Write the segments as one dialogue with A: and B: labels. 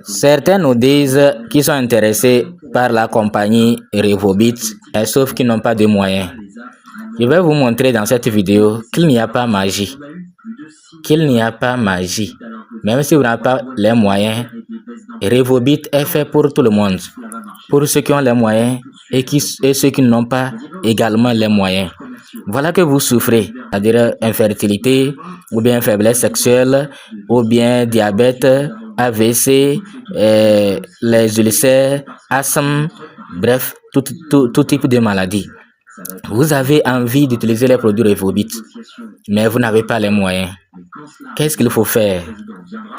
A: Certains nous disent qu'ils sont intéressés par la compagnie Revobit, sauf qu'ils n'ont pas de moyens. Je vais vous montrer dans cette vidéo qu'il n'y a pas magie. Même si vous n'avez pas les moyens, Revobit est fait pour tout le monde. Pour ceux qui ont les moyens et ceux qui n'ont pas également les moyens. Voilà que vous souffrez, c'est-à-dire infertilité, ou bien faiblesse sexuelle, ou bien diabète, AVC, les ulcères, asthme, bref, tout type de maladie. Vous avez envie d'utiliser les produits Revobit, mais vous n'avez pas les moyens. Qu'est-ce qu'il faut faire?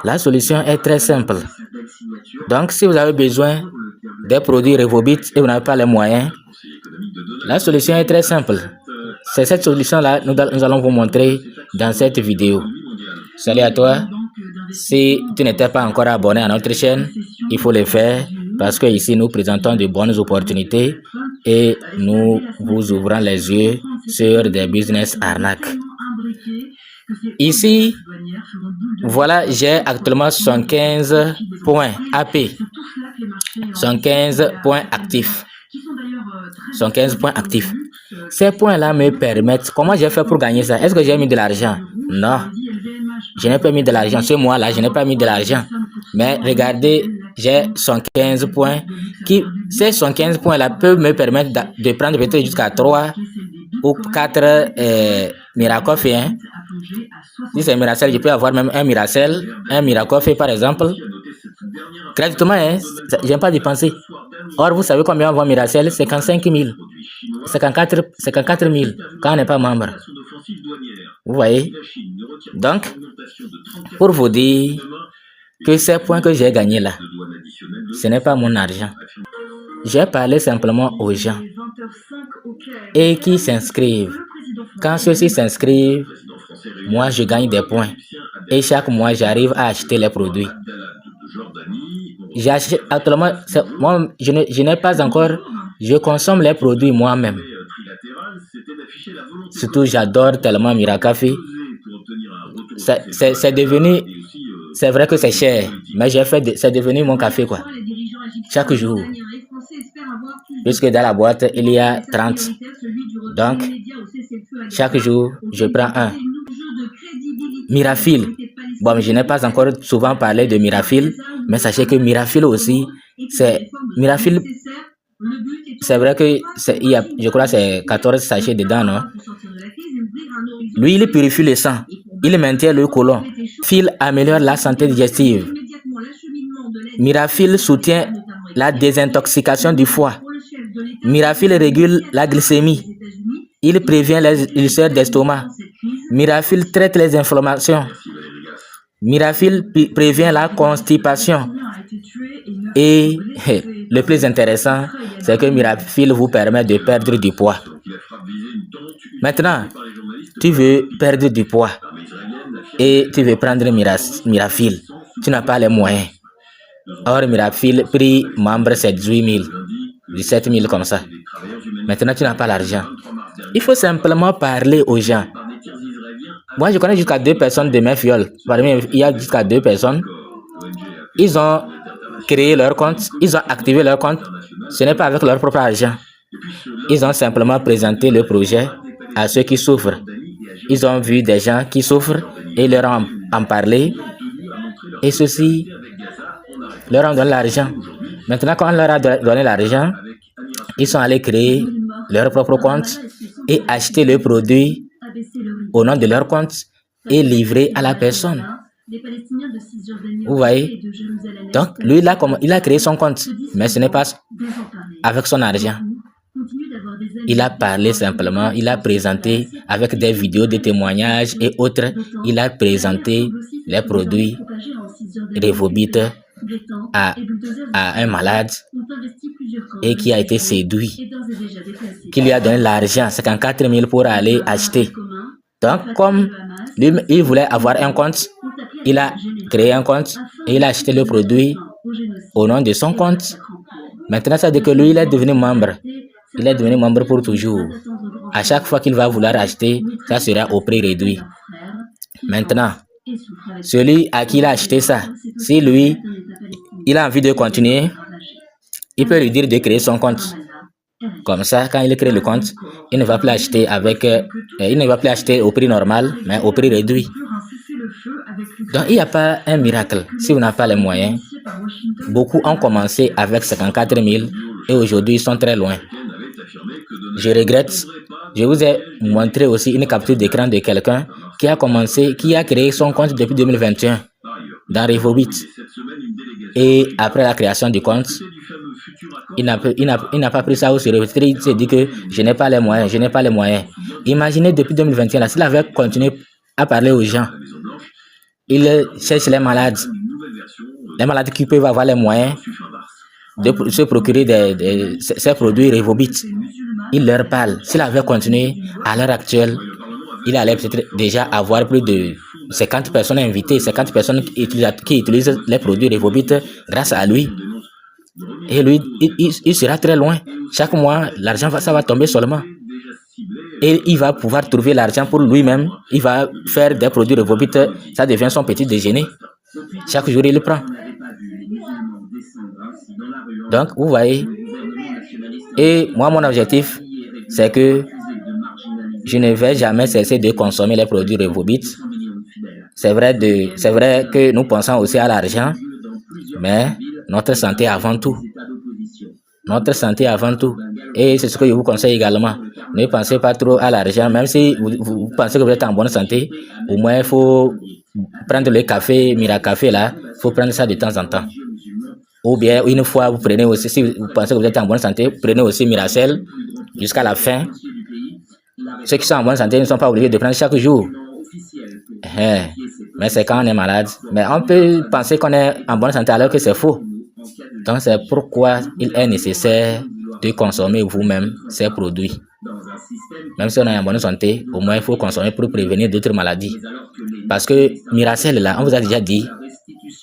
A: La solution est très simple. Donc, si vous avez besoin des produits Revobit et vous n'avez pas les moyens, la solution est très simple. C'est cette solution-là que nous allons vous montrer dans cette vidéo. Salut à toi. Si tu n'étais pas encore abonné à notre chaîne, il faut le faire parce que ici nous présentons de bonnes opportunités et nous vous ouvrons les yeux sur des business arnaques. Ici, voilà, j'ai actuellement 115 points AP, 115 points actifs. 115 points actifs. Ces points-là me permettent... Comment j'ai fait pour gagner ça? Est-ce que j'ai mis de l'argent? Non. Je n'ai pas mis de l'argent. Ce mois-là, je n'ai pas mis de l'argent. Mais regardez, j'ai 115 points. Ces 115 points-là peuvent me permettre de prendre peut-être jusqu'à 3 ou 4 Miracoffee. Hein? Si c'est Miracel, je peux avoir même un Miracoffee par exemple. Gratuitement, hein? Je n'aime pas dépenser. Or, vous savez combien on vend Miracel? 55 000. 54 000 quand on n'est pas membre. Vous voyez? Donc, pour vous dire que ces points que j'ai gagnés là, ce n'est pas mon argent. J'ai parlé simplement aux gens et qui s'inscrivent. Quand ceux-ci s'inscrivent, moi je gagne des points. Et chaque mois, j'arrive à acheter les produits. Actuellement, moi, je n'ai pas encore... Je consomme les produits moi-même. Surtout, j'adore tellement Miracoffee. C'est devenu... C'est vrai que c'est cher, mais c'est devenu mon café, quoi. Chaque jour. Puisque dans la boîte, il y a 30. Donc, chaque jour, je prends un. Mirafil. Bon, je n'ai pas encore souvent parlé de Mirafil, mais sachez que Mirafil aussi, c'est vrai que je crois que c'est 14 sachets dedans, non? Lui, il purifie le sang, il maintient le côlon. Mirafil améliore la santé digestive. Mirafil soutient la désintoxication du foie. Mirafil régule la glycémie. Il prévient les ulcères d'estomac. Mirafil traite les inflammations. Mirafil prévient la constipation. Et le plus intéressant, c'est que Mirafil vous permet de perdre du poids. Maintenant, tu veux perdre du poids et tu veux prendre Mirafil. Tu n'as pas les moyens. Or, Mirafil, prix membre, c'est 18 000, 17 000 comme ça. Maintenant, tu n'as pas l'argent. Il faut simplement parler aux gens. Moi, je connais jusqu'à 2 personnes de mes fioles. Parmi il y a jusqu'à 2 personnes. Ils ont créé leur compte, ils ont activé leur compte. Ce n'est pas avec leur propre argent. Ils ont simplement présenté le projet à ceux qui souffrent. Ils ont vu des gens qui souffrent et leur ont en parlé. Et ceux-ci leur ont donné l'argent. Maintenant, quand on leur a donné l'argent, ils sont allés créer leur propre compte et acheter le produit au nom de leur compte et livrer à la personne. Vous voyez? Donc, lui, il a créé son compte, mais ce n'est pas avec son argent. Il a parlé simplement, il a présenté avec des vidéos de témoignages et autres, il a présenté les produits Revobit à un malade et qui a été séduit, qui lui a donné l'argent, 54 000 pour aller acheter. Donc, comme lui, il voulait avoir un compte, il a créé un compte et il a acheté le produit au nom de son compte. Maintenant, ça veut dire que lui, il est devenu membre. Il est devenu membre pour toujours. À chaque fois qu'il va vouloir acheter, ça sera au prix réduit. Maintenant, celui à qui il a acheté ça, si lui, il a envie de continuer, il peut lui dire de créer son compte. Comme ça, quand il crée le compte, il ne va plus acheter au prix normal, mais au prix réduit. Donc, il n'y a pas un miracle si vous n'avez pas les moyens. Beaucoup ont commencé avec 54 000 et aujourd'hui ils sont très loin. Je regrette. Je vous ai montré aussi une capture d'écran de quelqu'un qui a créé son compte depuis 2021 dans Revobit. Et après la création du compte, il n'a pas pris ça au sérieux. Il s'est dit que je n'ai pas les moyens. Imaginez depuis 2021, là, s'il avait continué à parler aux gens, il cherche les malades qui peuvent avoir les moyens de se procurer ces produits Revobit. Il leur parle. S'il avait continué à l'heure actuelle, il allait peut-être déjà avoir plus de 50 personnes invitées, 50 personnes qui utilisent les produits Revobit grâce à lui. Et lui, il sera très loin. Chaque mois, l'argent ça va tomber seulement. Et il va pouvoir trouver l'argent pour lui-même. Il va faire des produits Revobit. Ça devient son petit déjeuner. Chaque jour, il le prend. Donc, vous voyez. Et moi, mon objectif, c'est que je ne vais jamais cesser de consommer les produits Revobit. C'est vrai que nous pensons aussi à l'argent, mais notre santé avant tout. Notre santé avant tout. Et c'est ce que je vous conseille également. Ne pensez pas trop à l'argent, même si vous pensez que vous êtes en bonne santé. Au moins, il faut prendre le café, Miracafé là, il faut prendre ça de temps en temps. Ou bien, une fois, vous prenez aussi, si vous pensez que vous êtes en bonne santé, prenez aussi Miracel jusqu'à la fin. Ceux qui sont en bonne santé ne sont pas obligés de prendre chaque jour. Mais c'est quand on est malade. Mais on peut penser qu'on est en bonne santé alors que c'est faux. Donc, c'est pourquoi il est nécessaire de consommer vous-même ces produits. Même si on est en bonne santé, au moins il faut consommer pour prévenir d'autres maladies. Parce que Miracel, là, on vous a déjà dit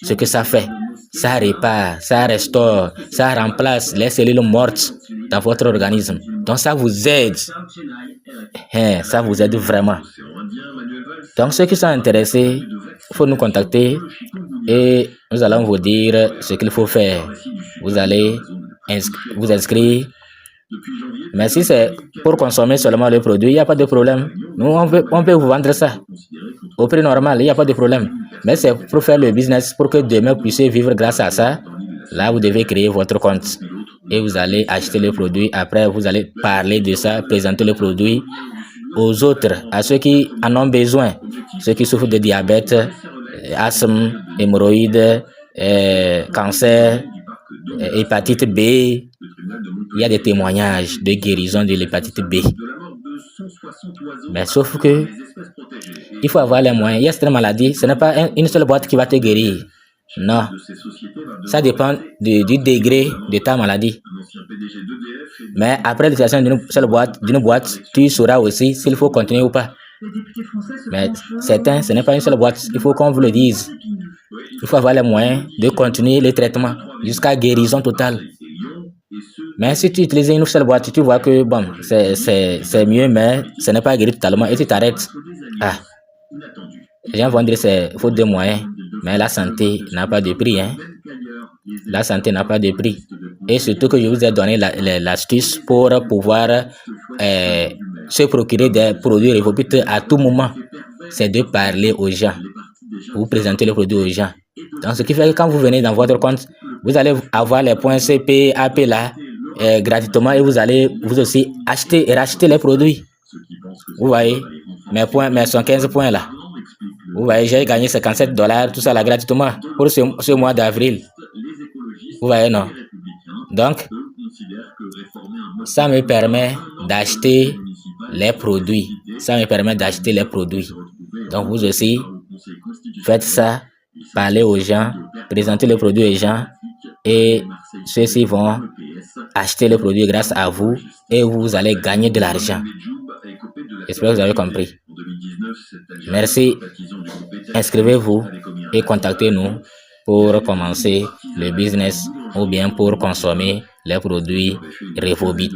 A: ce que ça fait. Ça répare, ça restaure, ça remplace les cellules mortes dans votre organisme. Donc, ça vous aide. Ça vous aide vraiment. Donc, ceux qui sont intéressés, il faut nous contacter et nous allons vous dire ce qu'il faut faire. Vous allez vous inscrire. Mais si c'est pour consommer seulement le produit, il n'y a pas de problème. Nous, on peut vous vendre ça au prix normal, il n'y a pas de problème. Mais c'est pour faire le business, pour que demain vous puissiez vivre grâce à ça. Là, vous devez créer votre compte et vous allez acheter le produit. Après, vous allez parler de ça, présenter le produit aux autres, à ceux qui en ont besoin, ceux qui souffrent de diabète, asthme, hémorroïdes, cancer, hépatite B. Il y a des témoignages de guérison de l'hépatite B. Mais sauf que il faut avoir les moyens. Il y a certaines maladies, ce n'est pas une seule boîte qui va te guérir. Non. Ça dépend du degré de ta maladie. Mais après l'utilisation d'une boîte, tu sauras aussi s'il faut continuer ou pas. Mais certains, ce n'est pas une seule boîte. Il faut qu'on vous le dise. Il faut avoir les moyens de continuer le traitement jusqu'à guérison totale. Mais si tu utilises une seule boîte, tu vois que bon, c'est mieux, mais ce n'est pas guéri totalement et tu t'arrêtes. Les gens vont dire que c'est faute de moyens, mais la santé n'a pas de prix. La santé n'a pas de prix. Et surtout que je vous ai donné l'astuce pour pouvoir se procurer des produits Revobit à tout moment. C'est de parler aux gens. Vous présentez le produit aux gens. Donc, ce qui fait que quand vous venez dans votre compte, vous allez avoir les points CP, AP là, gratuitement et vous allez vous aussi acheter et racheter les produits. Vous voyez, mes 115 points là. Vous voyez, j'ai gagné $57, tout ça là gratuitement pour ce mois d'avril. Vous voyez, non? Donc, ça me permet d'acheter les produits. Donc, vous aussi, faites ça, parlez aux gens, présentez le produit aux gens et ceux-ci vont acheter le produit grâce à vous et vous allez gagner de l'argent. J'espère que vous avez compris. Merci. Inscrivez-vous et contactez-nous pour commencer le business ou bien pour consommer les produits Revobit.